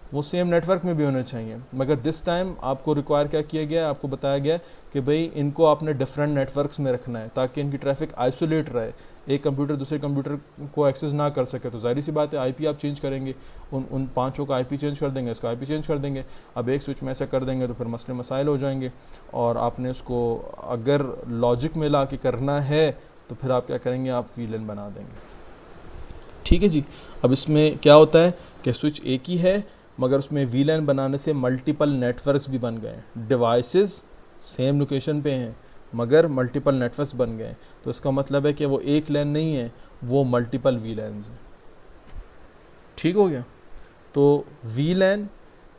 वो सेम नेटवर्क में भी होने चाहिए। मगर दिस टाइम आपको रिक्वायर क्या किया गया है, आपको बताया गया कि भाई इनको आपने डिफरेंट नेटवर्क्स में रखना है ताकि इनकी ट्रैफिक आइसोलेट रहे, एक कंप्यूटर दूसरे कंप्यूटर को एक्सेस ना कर सके। तो जाहिर सी बात है आईपी आप चेंज करेंगे, उन पांचों का आईपी चेंज कर देंगे, इसका आईपी चेंज कर देंगे। अब एक स्विच में ऐसा कर देंगे तो फिर मसले मसाइल हो जाएंगे, और आपने उसको अगर लॉजिक में ला के करना है तो फिर आप क्या करेंगे, आप वीलन बना देंगे। ठीक है जी। अब इसमें क्या होता है कि स्विच एक ही है मगर उसमें वीलैन बनाने से मल्टीपल नेटवर्क्स भी बन गए, डिवाइसेस सेम लोकेशन पे हैं मगर मल्टीपल नेटवर्क्स बन गए। तो इसका मतलब है कि वो एक लैन नहीं है, वो मल्टीपल वीलैन्स हैं। ठीक हो गया। तो वीलैन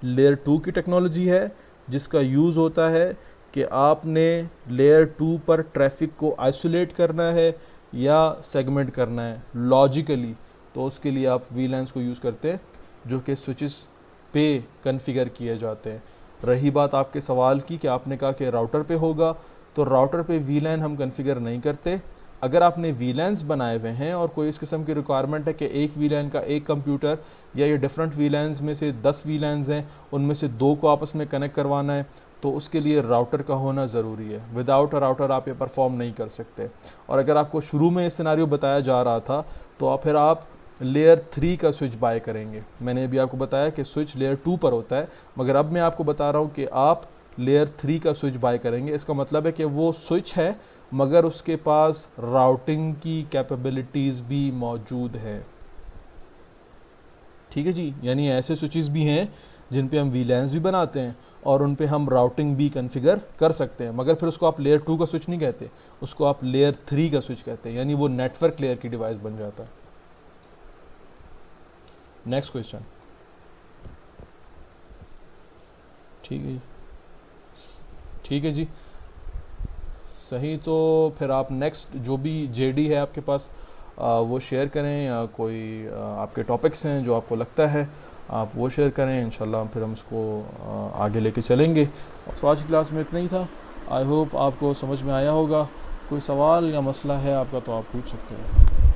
लेयर 2 की टेक्नोलॉजी है जिसका यूज़ होता है कि आपने लेयर 2 पर ट्रैफिक को आइसोलेट करना है या सेगमेंट करना है लॉजिकली, तो उसके लिए आप वीलैन्स को यूज़ करते हैं जो कि स्विचेस पे कॉन्फ़िगर किए जाते हैं। रही बात आपके सवाल की कि आपने कहा कि राउटर पे होगा, तो राउटर पे वीलैन हम कॉन्फ़िगर नहीं करते। अगर आपने वीलैन्स बनाए हुए हैं और कोई इस किस्म की रिक्वायरमेंट है कि एक वीलैन का एक कंप्यूटर या ये डिफरेंट वीलैन्स में से 10 वीलैन्स हैं उनमें से 2 को आपस में कनेक्ट करवाना है, तो उसके लिए राउटर का होना ज़रूरी है। विदाउट अ राउटर आप ये परफॉर्म नहीं कर सकते। और अगर आपको शुरू में ये सिनेरियो बताया जा रहा था तो फिर आप लेयर 3 का स्विच बाय करेंगे। मैंने अभी आपको बताया कि स्विच लेयर 2 पर होता है, मगर अब मैं आपको बता रहा हूँ कि आप लेयर 3 का स्विच बाय करेंगे। इसका मतलब है कि वो स्विच है मगर उसके पास राउटिंग की कैपेबिलिटीज़ भी मौजूद है। ठीक है जी। यानी ऐसे स्विचेस भी हैं जिन पे हम वीलैन्स भी बनाते हैं और उन पे हम राउटिंग भी कॉन्फ़िगर कर सकते हैं, मगर फिर उसको आप लेयर 2 का स्विच नहीं कहते, उसको आप लेयर 3 का स्विच कहते हैं, यानी वो नेटवर्क लेयर की डिवाइस बन जाता है। Next question. ठीक है, ठीक है जी, सही। तो फिर आप नेक्स्ट जो भी जेडी है आपके पास वो शेयर करें, या कोई आपके टॉपिक्स हैं जो आपको लगता है आप वो शेयर करें। इंशाल्लाह फिर हम इसको आगे लेके चलेंगे। तो आज की क्लास में इतना ही था। आई होप आपको समझ में आया होगा। कोई सवाल या मसला है आपका तो आप पूछ सकते हैं।